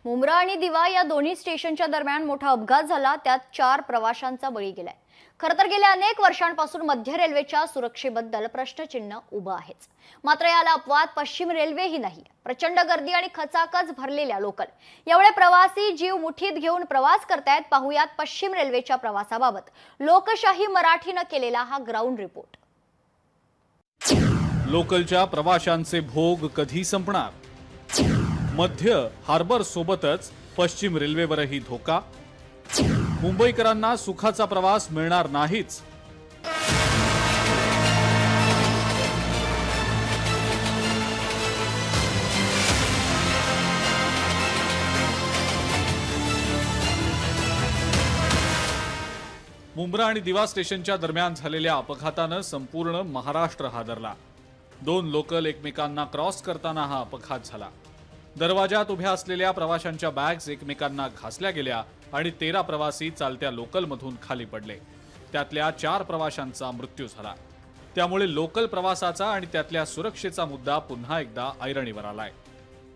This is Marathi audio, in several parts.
मुंब्रा आणि दिवा या दोन्ही स्टेशनच्या दरम्यान मोठा अपघात झाला, त्यात 4 प्रवाशांचा बळी गेलाय। खरं तर गेल्या अनेक वर्षांपासून मध्य रेल्वेच्या सुरक्षेबद्दल प्रश्नचिन्ह उभं आहेच। मात्र याला अपवाद पश्चिम रेल्वे ही नाही। प्रचंड गर्दी आणि खचाखच भरलेल्या लोकल, एवढे प्रवासी जीव मुठीत घेऊन प्रवास करतायत। पाहुयात पश्चिम रेल्वेच्या प्रवासाबाबत लोकशाही मराठीने केलेला हा ग्राउंड रिपोर्ट। लोकलच्या प्रवाशांचे भोग कधी संपणार? मध्य हार्बर सोबतच पश्चिम रेल्वेवरही धोका। मुंबईकरांना सुखाचा प्रवास मिळणार नाहीच। मुंब्रा आणि दिवा स्टेशनच्या दरम्यान झालेल्या अपघातानं संपूर्ण महाराष्ट्र हादरला। 2 लोकल एकमेकांना क्रॉस करताना हा अपघात झाला। दरवाजात उभ्या असलेल्या प्रवाशांच्या बॅग्स एकमेकांना घासल्या गेल्या आणि 13 प्रवासी चालत्या लोकलमधून खाली पडले। त्यातल्या 4 प्रवाशांचा मृत्यू झाला। त्यामुळे लोकल प्रवासाचा आणि त्यातल्या सुरक्षेचा मुद्दा पुन्हा एकदा ऐरणीवर आलाय।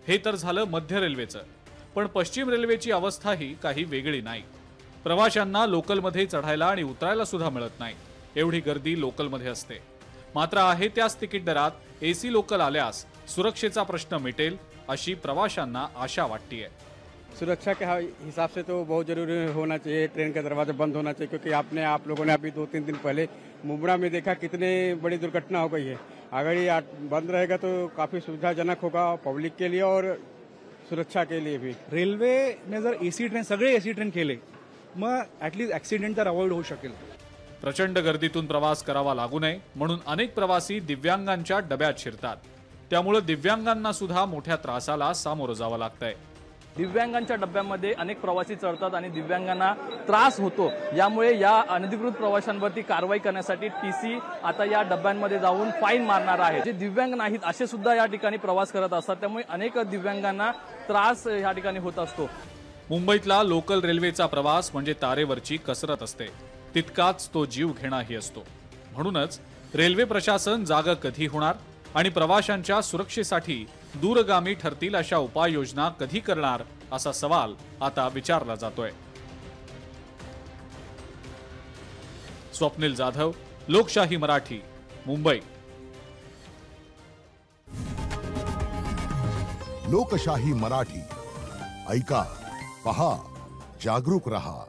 हे तर झालं मध्य रेल्वेचं, पण पश्चिम रेल्वेची अवस्थाही काही वेगळी नाही। प्रवाशांना लोकलमध्ये चढायला आणि उतरायला सुद्धा मिळत नाही, एवढी गर्दी लोकलमध्ये असते। मात्र आहे त्याच तिकीट दरात एसी लोकल आल्यास सुरक्षेचा प्रश्न मिटेल अशी प्रवाशांना आशा वाटतीये। सुरक्षा के हिसाब से तो बहुत जरूरी होना चाहिए, ट्रेन का दरवाजा बंद होना चाहिए, क्योंकि आप लोगों ने अभी 2-3 दिन पहले मुंब्रा में देखा कितने बड़ी दुर्घटना हो गई है। अगर ये बंद रहेगा तो काफी सुविधाजनक होगा पब्लिक के लिए और सुरक्षा के लिए भी। रेल्वे ने जर एसी ट्रेन सगळे एसी ट्रेन केले मग ॲटलीस्ट ॲक्सिडेंट तर अवॉइड होऊ शकेल। प्रचंड गर्दीतून प्रवास करावा लागू नये म्हणून अनेक प्रवासी दिव्यांगांच्या डब्यात शिरतात। त्यामुळे दिव्यांगांना सुद्धा मोठ्या त्रासाला सामोरं जावं लागतंय। दिव्यांगांच्या डब्यामध्ये अनेक प्रवासी चढतात आणि दिव्यांगांना त्रास होतो। यामुळे या अनधिकृत प्रवाशांवरती कारवाई करण्यासाठी टीसी आता या डब्यांमध्ये जाऊन फाईन मारणार आहे। जे दिव्यांग नाहीत असे सुद्धा या ठिकाणी प्रवास करत असतात, त्यामुळे अनेक दिव्यांगांना त्रास या ठिकाणी होत असतो। मुंबईतला लोकल रेल्वेचा प्रवास म्हणजे तारेवरची कसरत असते, तितकाच तो जीव घेणाही असतो। म्हणूनच रेल्वे प्रशासन जागं कधी होणार आणि प्रवाशांच्या सुरक्षेसाठी दूरगामी ठरतील अशा उपाययोजना कधी करणार असा सवाल आता विचारला जातोय। स्वप्नील जाधव, लोकशाही मराठी, मुंबई। लोकशाही मराठी ऐका, पहा, जागरूक रहा।